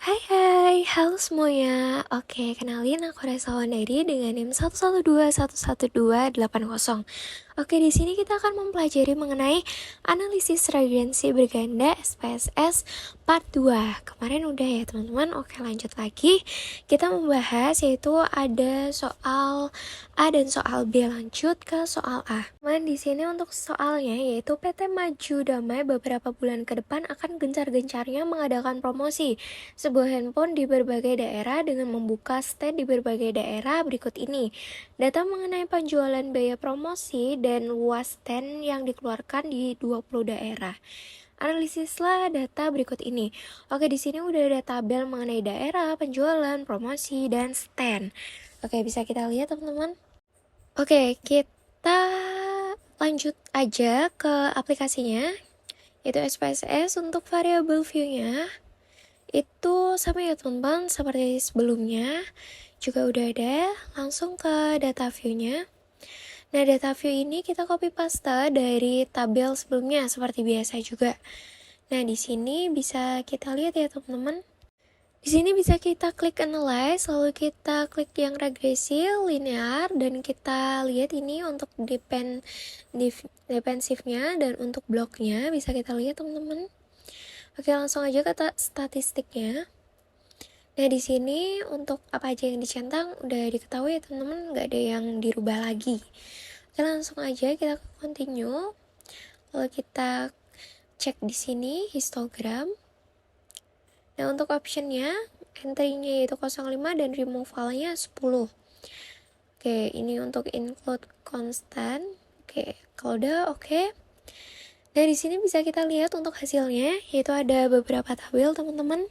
Hai hai, halo semuanya. Oke, kenalin aku Resa Wandari dengan NIM 112112880. Oke, di sini kita akan mempelajari mengenai analisis reagensi berganda SPSS part 2. Kemarin udah ya, teman-teman. Oke, lanjut lagi. Kita membahas yaitu ada soal A dan soal B. Lanjut ke soal A. Di sini untuk soalnya yaitu PT Maju Damai beberapa bulan ke depan akan gencar-gencarnya mengadakan promosi sebuah handphone di berbagai daerah dengan membuka stand di berbagai daerah berikut ini. Data mengenai penjualan biaya promosi dan luas stand yang dikeluarkan di 20 daerah. Analisislah data berikut ini. Oke, di sini udah ada tabel mengenai daerah, penjualan, promosi, dan stand. Oke, bisa kita lihat teman-teman. Oke, kita lanjut aja ke aplikasinya, yaitu SPSS. Untuk variabel view-nya itu sama ya teman-teman, seperti sebelumnya juga udah ada. Langsung ke data view-nya. Nah, data view ini kita copy paste dari tabel sebelumnya seperti biasa juga. Nah, di sini bisa kita lihat ya teman-teman. Di sini bisa kita klik analyze, lalu kita klik yang regresi, linear, dan kita lihat ini untuk defensifnya dan untuk bloknya bisa kita lihat teman-teman. Oke, langsung aja ke statistiknya. Nah, di sini untuk apa aja yang dicentang udah diketahui ya teman-teman, nggak ada yang dirubah lagi. Oke, langsung aja kita ke continue. Lalu kita cek di sini histogram. Nah, untuk optionnya, entry-nya yaitu 05 dan removal-nya 10. Oke, ini untuk include constant. Oke, kalau udah oke. Nah, di sini bisa kita lihat untuk hasilnya, yaitu ada beberapa tabel teman-teman.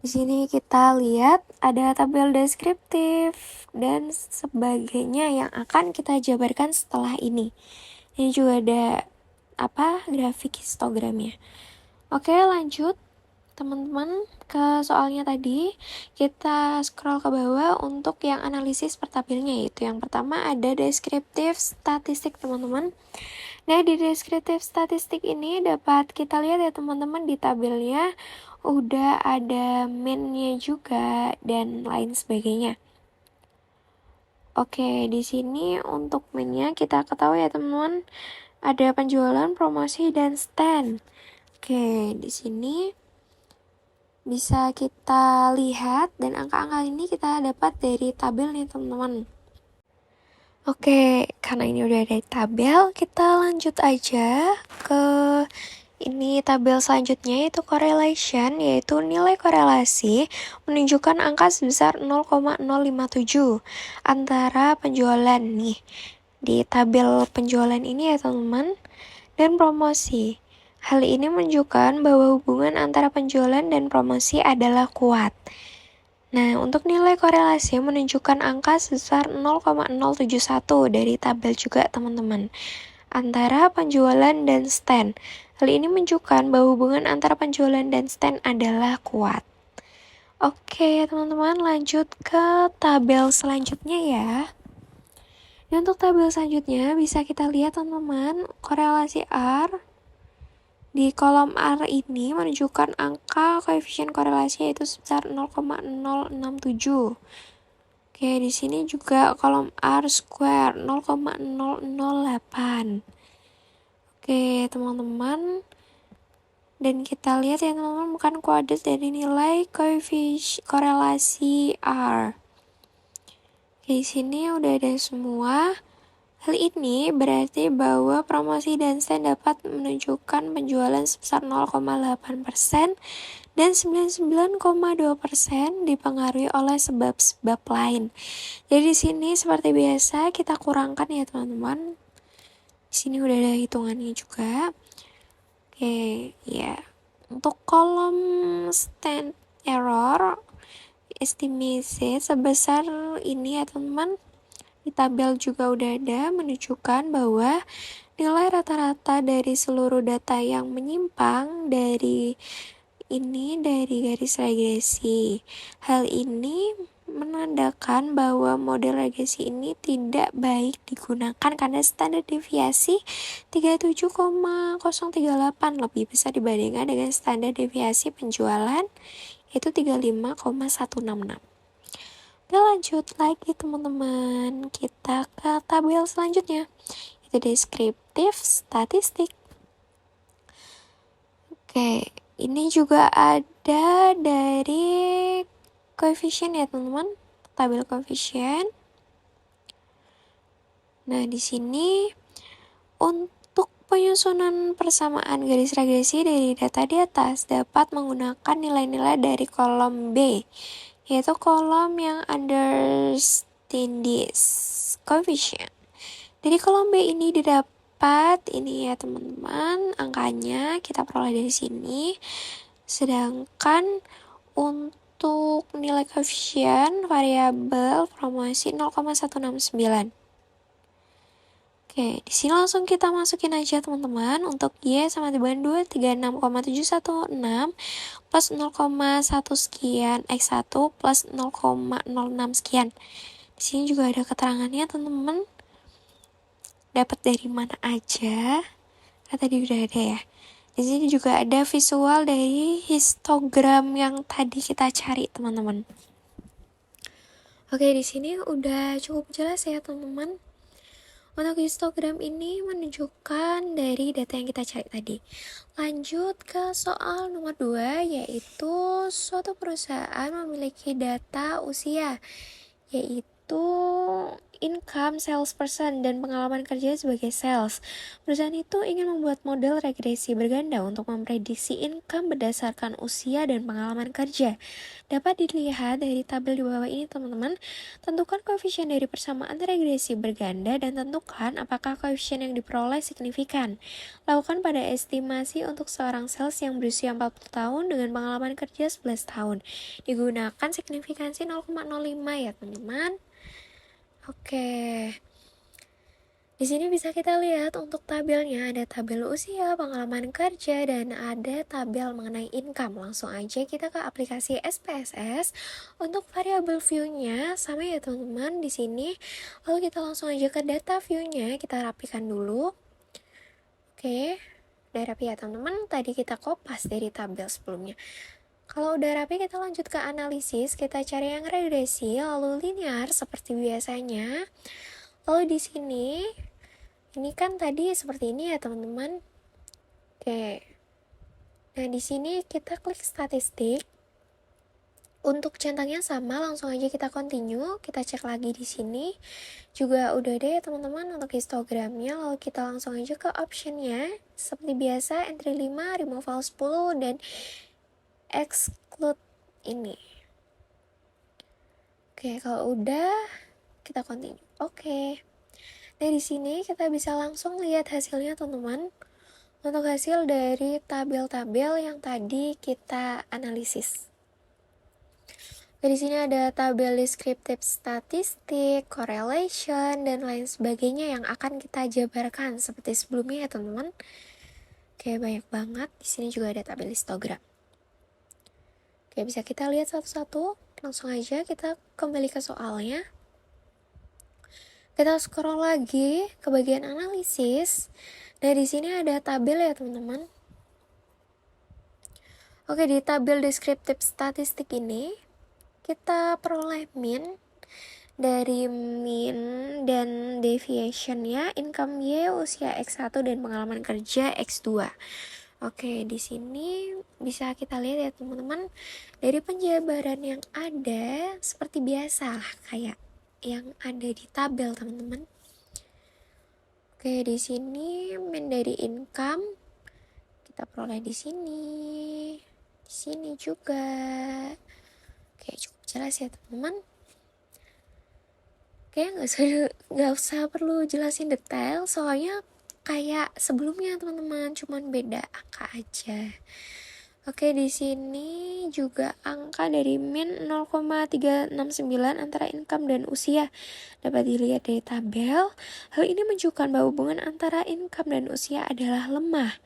Di sini kita lihat ada tabel deskriptif dan sebagainya yang akan kita jabarkan setelah ini. Ini juga ada grafik histogramnya. Oke, lanjut teman-teman ke soalnya tadi. Kita scroll ke bawah untuk yang analisis per tabelnya, yaitu yang pertama ada deskriptif statistik teman-teman. Nah, di deskriptif statistik ini dapat kita lihat ya teman-teman, di tabelnya udah ada mean-nya juga dan lain sebagainya. Oke, di sini untuk mean-nya kita ketahui ya teman-teman, ada penjualan, promosi, dan stand. Oke, di sini bisa kita lihat dan angka-angka ini kita dapat dari tabel nih teman-teman. Oke, karena ini udah ada tabel, kita lanjut aja ke ini tabel selanjutnya, yaitu correlation, yaitu nilai korelasi menunjukkan angka sebesar 0,057 antara penjualan nih di tabel penjualan ini ya teman-teman, dan promosi. Hal ini menunjukkan bahwa hubungan antara penjualan dan promosi adalah kuat. Nah, untuk nilai korelasi menunjukkan angka sebesar 0,071 dari tabel juga teman-teman, antara penjualan dan stand. Hal ini menunjukkan bahwa hubungan antara penjualan dan stand adalah kuat. Oke, teman-teman, lanjut ke tabel selanjutnya ya. Dan untuk tabel selanjutnya bisa kita lihat teman-teman, korelasi R. Di kolom R ini menunjukkan angka koefisien korelasi yaitu sebesar 0,067. Oke, di sini juga kolom R square 0,008. Oke, teman-teman. Dan kita lihat ya teman-teman, bukan kuadrat dari nilai koefisien korelasi R. Oke, di sini udah ada semua. Hal ini berarti bahwa promosi dan stand dapat menunjukkan penjualan sebesar 0,8% dan 99,2% dipengaruhi oleh sebab-sebab lain. Jadi di sini seperti biasa kita kurangkan ya teman-teman. Di sini udah ada hitungannya juga. Oke, ya. Untuk kolom stand error estimasi sebesar ini ya teman-teman. Di tabel juga udah ada menunjukkan bahwa nilai rata-rata dari seluruh data yang menyimpang dari garis regresi. Hal ini menandakan bahwa model regresi ini tidak baik digunakan karena standar deviasi 37,038 lebih besar dibandingkan dengan standar deviasi penjualan yaitu 35,166. Oke, lanjut lagi teman-teman, kita ke tabel selanjutnya, itu deskriptif statistik. Oke, ini juga ada dari koefisien ya teman-teman, tabel koefisien. Nah, di sini untuk penyusunan persamaan garis regresi dari data di atas dapat menggunakan nilai-nilai dari kolom B, yaitu kolom yang understand this coefficient. Dari kolom B ini didapat ini ya teman-teman, angkanya kita peroleh dari sini. Sedangkan untuk nilai koefisien variabel promosi 0,169. Oke, di sini langsung kita masukin aja teman-teman. Untuk Y sama dengan 236,716 plus 0,1 sekian X1 plus 0,06 sekian. Di sini juga ada keterangannya teman-teman. Dapat dari mana aja? Tadi udah ada ya. Di sini juga ada visual dari histogram yang tadi kita cari teman-teman. Oke, di sini udah cukup jelas ya teman-teman. Untuk histogram ini menunjukkan dari data yang kita cari tadi. Lanjut ke soal nomor 2, yaitu suatu perusahaan memiliki data usia, yaitu income salesperson dan pengalaman kerja sebagai sales. Perusahaan itu ingin membuat model regresi berganda untuk memprediksi income berdasarkan usia dan pengalaman kerja. Dapat dilihat dari tabel di bawah ini teman-teman. Tentukan koefisien dari persamaan regresi berganda dan tentukan apakah koefisien yang diperoleh signifikan. Lakukan pada estimasi untuk seorang sales yang berusia 40 tahun dengan pengalaman kerja 11 tahun. Digunakan signifikansi 0,05 ya teman-teman. Oke. Di sini bisa kita lihat untuk tabelnya, ada tabel usia, pengalaman kerja, dan ada tabel mengenai income. Langsung aja kita ke aplikasi SPSS. Untuk variabel view-nya sama ya teman-teman di sini. Lalu kita langsung aja ke data view-nya, kita rapikan dulu. Oke, udah rapi ya teman-teman. Tadi kita kopas dari tabel sebelumnya. Kalau udah rapi, kita lanjut ke analisis. Kita cari yang regresi, lalu linear seperti biasanya. Lalu di sini, ini kan tadi seperti ini ya teman-teman. Oke. Nah di sini kita klik statistik. Untuk centangnya sama, langsung aja kita continue. Kita cek lagi di sini. Juga udah deh teman-teman untuk histogramnya. Lalu kita langsung aja ke optionnya. Seperti biasa, entry 5, removal 10, dan exclude ini. Oke, kalau udah kita continue. Oke. Nah, di sini kita bisa langsung lihat hasilnya, teman-teman. Untuk hasil dari tabel-tabel yang tadi kita analisis. Nah, di sini ada tabel deskriptif statistik, correlation, dan lain sebagainya yang akan kita jabarkan seperti sebelumnya ya, teman-teman. Oke, banyak banget. Di sini juga ada tabel histogram. Oke, bisa kita lihat satu-satu. Langsung aja kita kembali ke soalnya. Kita scroll lagi ke bagian analisis. Nah, di sini ada tabel ya, teman-teman. Oke, di tabel deskriptif statistik ini kita peroleh mean dari mean dan deviation-nya, income Y, usia X1 dan pengalaman kerja X2. Oke, di sini bisa kita lihat ya teman-teman, dari penjabaran yang ada seperti biasa lah kayak yang ada di tabel teman-teman. Oke, di sini mean dari income kita peroleh di sini juga. Oke, cukup jelas ya teman-teman. Oke, nggak usah perlu jelasin detail, soalnya kayak sebelumnya teman-teman, cuman beda angka aja. Oke, di sini juga angka dari min 0,369 antara income dan usia dapat dilihat dari tabel. Hal ini menunjukkan bahwa hubungan antara income dan usia adalah lemah.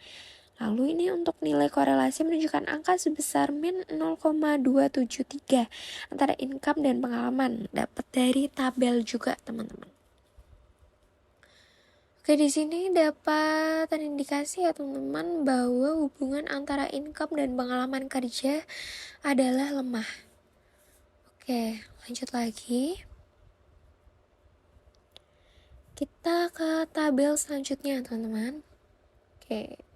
Lalu ini untuk nilai korelasi menunjukkan angka sebesar min 0,273 antara income dan pengalaman. Dapat dari tabel juga, teman-teman. Oke, di sini dapat terindikasi ya teman-teman bahwa hubungan antara income dan pengalaman kerja adalah lemah. Oke, lanjut lagi. Kita ke tabel selanjutnya, teman-teman. Oke.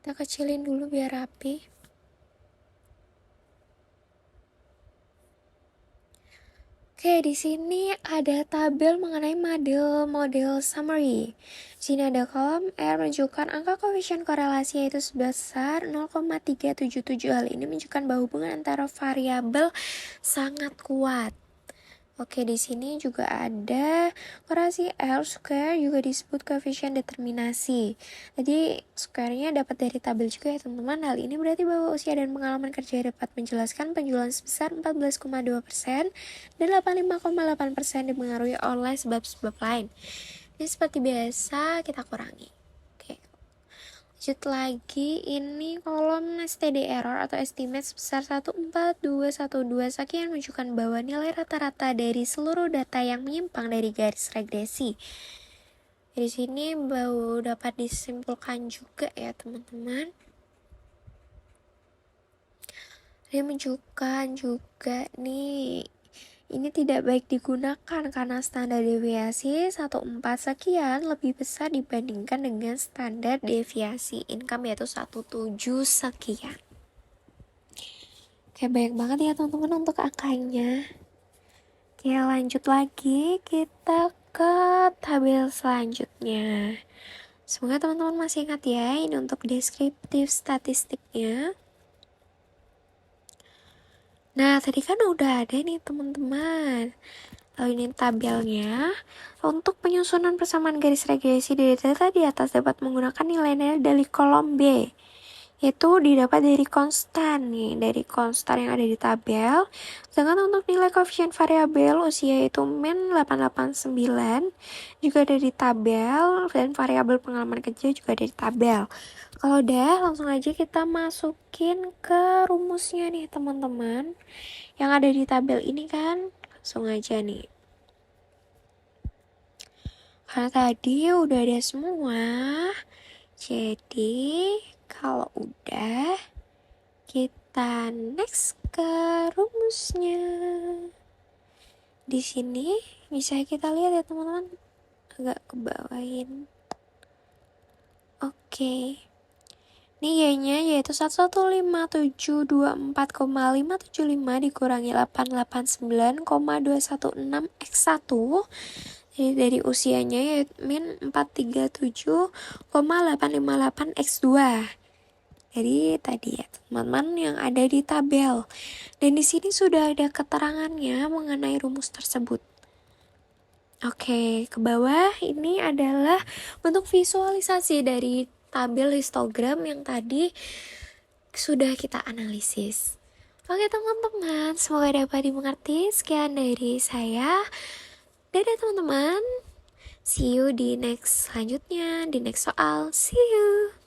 Kita kecilin dulu biar rapi. Oke, di sini ada tabel mengenai model summary. Di sini ada kolom R menunjukkan angka koefisien korelasi yaitu sebesar 0,377. Hal ini menunjukkan bahwa hubungan antara variabel sangat kuat. Oke, di sini juga ada korelasi R square juga disebut koefisien determinasi. Jadi square-nya dapat dari tabel juga ya teman-teman. Hal ini berarti bahwa usia dan pengalaman kerja dapat menjelaskan penjualan sebesar 14,2% dan 85,8% dipengaruhi oleh sebab-sebab lain. Ini seperti biasa kita kurangi. Lanjut lagi, ini kolom STD error atau estimate sebesar 14212 sekian menunjukkan bahwa nilai rata-rata dari seluruh data yang menyimpang dari garis regresi. Di sini baru dapat disimpulkan juga ya teman-teman. Dia menunjukkan juga nih, ini tidak baik digunakan karena standar deviasi 14 sekian lebih besar dibandingkan dengan standar deviasi income yaitu 17 sekian. Oke, banyak banget ya teman-teman untuk angkanya. Oke, lanjut lagi kita ke tabel selanjutnya. Semoga teman-teman masih ingat ya, ini untuk deskriptif statistiknya. Nah, tadi kan udah ada nih teman-teman. Lalu ini tabelnya. Untuk penyusunan persamaan garis regresi dari data di atas dapat menggunakan nilai-nilai dari kolom B. Yaitu didapat dari konstan nih, dari konstan yang ada di tabel. Sedangkan untuk nilai koefisien variabel usia itu min 889 juga ada di tabel, dan variabel pengalaman kerja juga ada di tabel. Kalau udah, langsung aja kita masukin ke rumusnya nih teman-teman. Yang ada di tabel ini kan, langsung aja nih. Karena tadi udah ada semua, jadi kalau udah, kita next ke rumusnya. Di sini bisa kita lihat ya teman-teman, agak ke bawahin. Oke. Ini Y-nya yaitu 115724,575 dikurangi 889,216 X1. Jadi dari usianya yaitu min 437,858 X2. Jadi tadi ya teman-teman yang ada di tabel. Dan di sini sudah ada keterangannya mengenai rumus tersebut. Oke, ke bawah ini adalah bentuk visualisasi dari tabel histogram yang tadi sudah kita analisis. Oke teman-teman, semoga dapat dimengerti. Sekian dari saya. Dadah teman-teman. See you di next selanjutnya, di next soal. See you.